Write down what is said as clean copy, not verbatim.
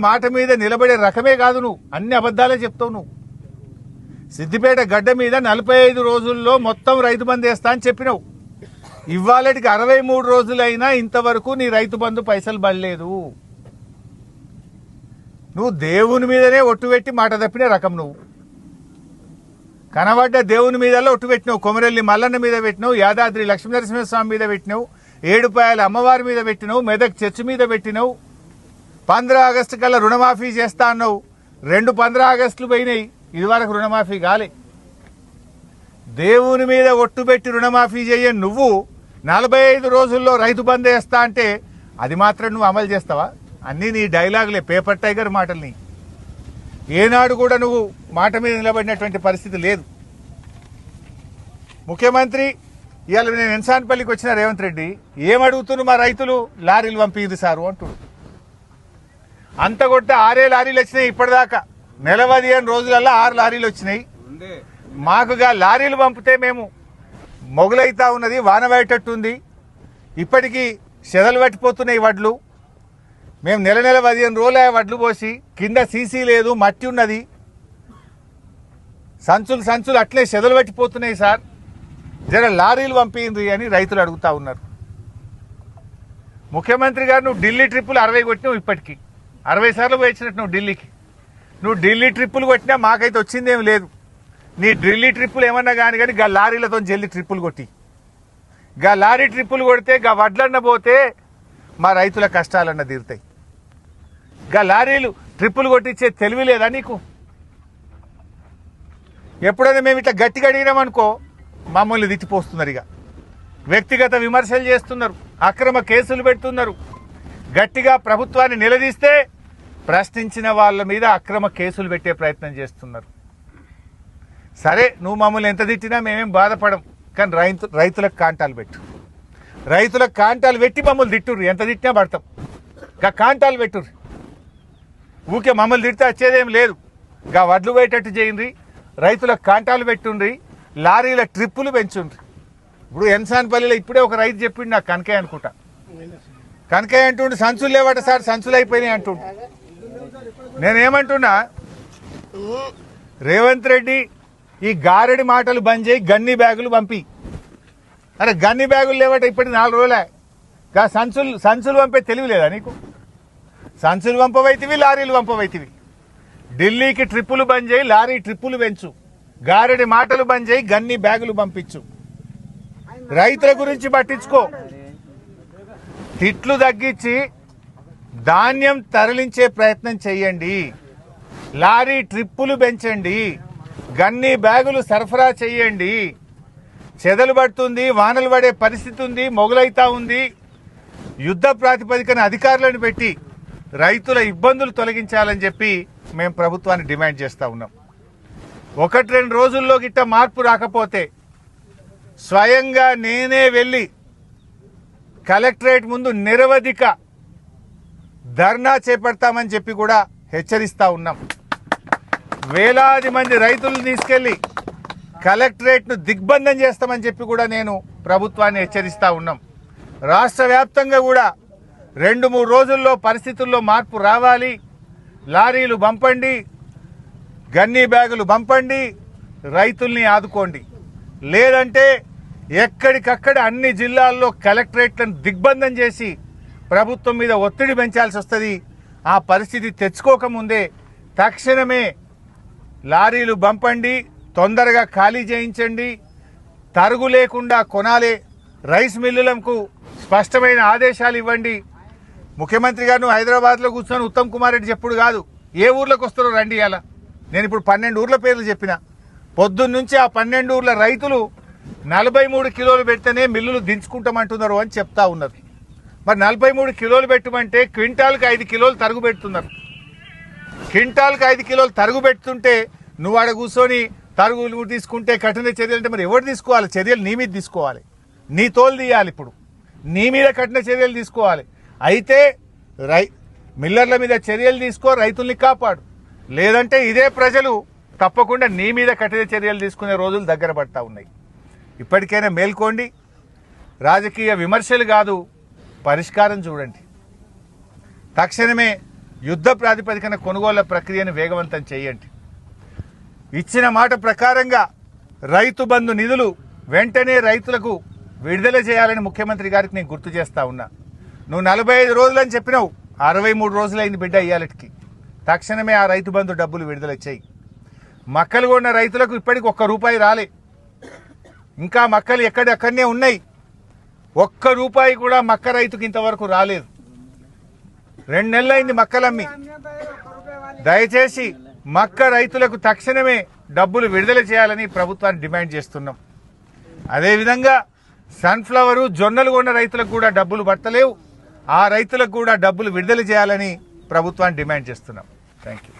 మాట మీద నిలబడే రకమే కాదు నువ్వు, అన్ని అబద్ధాలే చెప్తావు నువ్వు. సిద్దిపేట గడ్డ మీద 45 రోజుల్లో మొత్తం రైతు బంధు వేస్తా అని చెప్పినావు. ఇవాళకి 63 రోజులైనా ఇంతవరకు నీ రైతు బంధు పైసలు పడలేదు. నువ్వు దేవుని మీదనే ఒట్టు పెట్టి మాట తప్పిన రకం. నువ్వు కనబడ్డ దేవుని మీదలో ఒట్టు పెట్టినావు. కొమరెల్లి మల్లన్న మీద పెట్టినావు, యాదాద్రి లక్ష్మీనరసింహస్వామి మీద పెట్టినావు, ఏడుపాయల అమ్మవారి మీద పెట్టినావు, మెదక్ చర్చి మీద పెట్టినావు. 15 ఆగస్టు కల్లా రుణమాఫీ చేస్తా అన్నావు. 2 15 ఆగస్టులు పోయినాయి, ఇదివరకు రుణమాఫీ కాలే. దేవుని మీద ఒట్టు పెట్టి రుణమాఫీ చేయని నువ్వు 45 రోజుల్లో రైతు బంద్ వేస్తా అంటే అది మాత్రం నువ్వు అమలు చేస్తావా? అన్నీ నీ డైలాగులే, పేపర్ టైగర్ మాటల్ని. ఏనాడు కూడా నువ్వు మాట మీద నిలబడినటువంటి పరిస్థితి లేదు. ముఖ్యమంత్రి ఇవాళ నేను ఎన్సాన్పల్లికి వచ్చిన రేవంత్ రెడ్డి ఏమడుగుతున్నారు, మా రైతులు లారీలు పంపిది సారు అంటుడు. అంత కొట్ట 6 లారీలు వచ్చినాయి ఇప్పటిదాకా. నెల 15 రోజులల్లో 6 లారీలు వచ్చినాయి. మాకుగా లారీలు పంపితే మేము మొగులైతా ఉన్నది, వాన పడేటట్టుంది. ఇప్పటికీ చెదలు పట్టిపోతున్నాయి వడ్లు. మేము నెల 15 రోజులు వడ్లు పోసి కింద సీసీ లేదు, మట్టి ఉన్నది, సంచులు అట్లే చెదలు పట్టిపోతున్నాయి సార్, జర లారీలు పంపింది అని రైతులు అడుగుతా ఉన్నారు. ముఖ్యమంత్రి గారు నువ్వు ఢిల్లీ ట్రిప్పులు 60 కొట్టినావు. ఇప్పటికీ 60 సార్లు పోయించినట్టు నువ్వు ఢిల్లీకి. నువ్వు ఢిల్లీ ట్రిప్పులు కొట్టినా మాకైతే వచ్చిందేం లేదు. నీ ఢిల్లీ ట్రిప్పులు ఏమన్నా కానీ గా లారీలతో జల్లి ట్రిప్పులు కొట్టి, గా లారీ ట్రిప్పులు కొడితే గా వడ్లన్న పోతే మా రైతుల కష్టాలన్న తీరుతాయి. గా లారీలు ట్రిప్పులు కొట్టించే తెలివి లేదా నీకు? ఎప్పుడైనా మేము ఇట్లా గట్టిగా అడిగినామనుకో మమ్మల్ని తిట్టిపోస్తున్నారు. ఇక వ్యక్తిగత విమర్శలు చేస్తున్నారు, అక్రమ కేసులు పెడుతున్నారు. గట్టిగా ప్రభుత్వాన్ని నిలదీస్తే ప్రశ్నించిన వాళ్ళ మీద అక్రమ కేసులు పెట్టే ప్రయత్నం చేస్తున్నారు. సరే, నువ్వు మమ్మల్ని ఎంత తిట్టినా మేమేం బాధపడం, కానీ రైతులకు కాంటాలు పెట్టు. రైతులకు కాంటాలు పెట్టి మమ్మల్ని తిట్టుర్రు, ఎంత తిట్టినా పడతాం. గా కాంటాలు పెట్టుర్రు. ఊకే మమ్మల్ని తిడితే వచ్చేదేం లేదు. గా వడ్లు పోయేటట్టు చేయండి, రైతులకు కాంటాలు పెట్టుండ్రి, లారీల ట్రిప్పులు పెంచుండ్రి. ఇప్పుడు ఎన్సాన్పల్లిలో ఇప్పుడే ఒక రైతు చెప్పిండు నాకు, కనకయ్య అనుకుంటా, కనకయ్య అంటుండు సంచులు లేవట సార్, సంచులు అయిపోయినాయి అంటుండు. నేనేమంటున్నా, రేవంత్ రెడ్డి ఈ గారెడి మాటలు బంద్ చేయి, గన్ని బ్యాగులు పంపి. అరే గన్ని బ్యాగులు లేవట ఇప్పటికి 4 రోజులే. గా సంచులు పంపే తెలివి లేదా నీకు? సంచులు పంపవైతివి, లారీలు పంపవైతివి. ఢిల్లీకి ట్రిప్పులు బంద్ చేయి, లారీ ట్రిప్పులు పెంచు, గారెడి మాటలు బంద్ చేయి, గన్ని బ్యాగులు పంపించు. రైతుల గురించి పట్టించుకో. తిట్లు తగ్గించి ధాన్యం తరలించే ప్రయత్నం చెయ్యండి, లారీ ట్రిప్పులు పెంచండి, గన్ని బ్యాగులు సరఫరా చెయ్యండి. చెదలు పడుతుంది, వానలు పడే పరిస్థితి ఉంది, మొగులైతా ఉంది. యుద్ధ ప్రాతిపదికన అధికారులను పెట్టి రైతుల ఇబ్బందులు తొలగించాలని చెప్పి మేము ప్రభుత్వాన్ని డిమాండ్ చేస్తూ ఉన్నాం. 1-2 రోజుల్లో గిట్ట మార్పు రాకపోతే స్వయంగా నేనే వెళ్ళి కలెక్టరేట్ ముందు నిరవధిక ధర్నా చేపడతామని చెప్పి కూడా హెచ్చరిస్తా ఉన్నాం. వేలాది మంది రైతులను తీసుకెళ్లి కలెక్టరేట్ను దిగ్బంధం చేస్తామని చెప్పి కూడా నేను ప్రభుత్వాన్ని హెచ్చరిస్తా ఉన్నాం. రాష్ట్ర వ్యాప్తంగా కూడా 2-3 రోజుల్లో పరిస్థితుల్లో మార్పు రావాలి. లారీలు పంపండి, గన్నీ బ్యాగులు పంపండి, రైతుల్ని ఆదుకోండి. లేదంటే ఎక్కడికక్కడ అన్ని జిల్లాల్లో కలెక్టరేట్లను దిగ్బంధం చేసి ప్రభుత్వం మీద ఒత్తిడి పెంచాల్సి వస్తుంది. ఆ పరిస్థితి తెచ్చుకోకముందే తక్షణమే లారీలు పంపండి, తొందరగా ఖాళీ చేయించండి, తరుగు లేకుండా కొనాలి. రైస్ మిల్లులకు స్పష్టమైన ఆదేశాలు ఇవ్వండి. ముఖ్యమంత్రి గారు హైదరాబాద్లో కూర్చొని ఉత్తమ్ కుమార్ రెడ్డి చెప్పుడు కాదు, ఏ ఊర్లోకి వస్తారో రండి. అలా నేను ఇప్పుడు 12 ఊర్ల పేర్లు చెప్పిన. పొద్దున్నుంచి ఆ 12 ఊర్ల రైతులు 43 కిలోలు పెడితేనే మిల్లులు దించుకుంటామంటున్నారు అని చెప్తా ఉన్నారు. మరి 43 కిలోలు పెట్టమంటే క్వింటాల్కి 5 కిలోలు తరుగు పెడుతున్నారు. క్వింటాల్కి 5 కిలోలు తరుగు పెడుతుంటే నువ్వు ఆడ కూర్చొని తరుగులు తీసుకుంటే కఠిన చర్యలు అంటే మరి ఎవరు తీసుకోవాలి? చర్యలు నీ మీద తీసుకోవాలి, నీ తోలు తీయాలి. ఇప్పుడు నీ మీద కఠిన చర్యలు తీసుకోవాలి. అయితే మిల్లర్ల మీద చర్యలు తీసుకో, రైతుల్ని కాపాడు. లేదంటే ఇదే ప్రజలు తప్పకుండా నీ మీద కఠిన చర్యలు తీసుకునే రోజులు దగ్గర పడతా ఉన్నాయి. ఇప్పటికైనా మేల్కోండి. రాజకీయ విమర్శలు కాదు, పరిష్కారం చూడండి. తక్షణమే యుద్ధ ప్రాతిపదికన కొనుగోళ్ల ప్రక్రియను వేగవంతం చేయండి. ఇచ్చిన మాట ప్రకారంగా రైతు బంధు నిధులు వెంటనే రైతులకు విడుదల చేయాలని ముఖ్యమంత్రి గారికి నేను గుర్తు చేస్తా ఉన్నా. నువ్వు 45 రోజులని చెప్పినావు, 63 రోజులైంది బిడ్డ ఇయ్యాలటికి. తక్షణమే ఆ రైతు బంధు డబ్బులు విడుదల చేయి. మక్కలు కొన్న రైతులకు ఇప్పటికి ₹1 రాలే, ఇంకా మక్కలు ఎక్కడెక్కడనే ఉన్నాయి. ₹1 కూడా మక్క రైతుకి ఇంతవరకు రాలేదు. 2 నెలలైంది మక్కలమ్మి. దయచేసి మక్క రైతులకు తక్షణమే డబ్బులు విడుదల చేయాలని ప్రభుత్వాన్ని డిమాండ్ చేస్తున్నాం. అదేవిధంగా సన్ఫ్లవరు జొన్నలు కొన్న రైతులకు కూడా డబ్బులు పడతలేవు, ఆ రైతులకు కూడా డబ్బులు విడుదల చేయాలని ప్రభుత్వాన్ని డిమాండ్ చేస్తున్నాం. Thank you.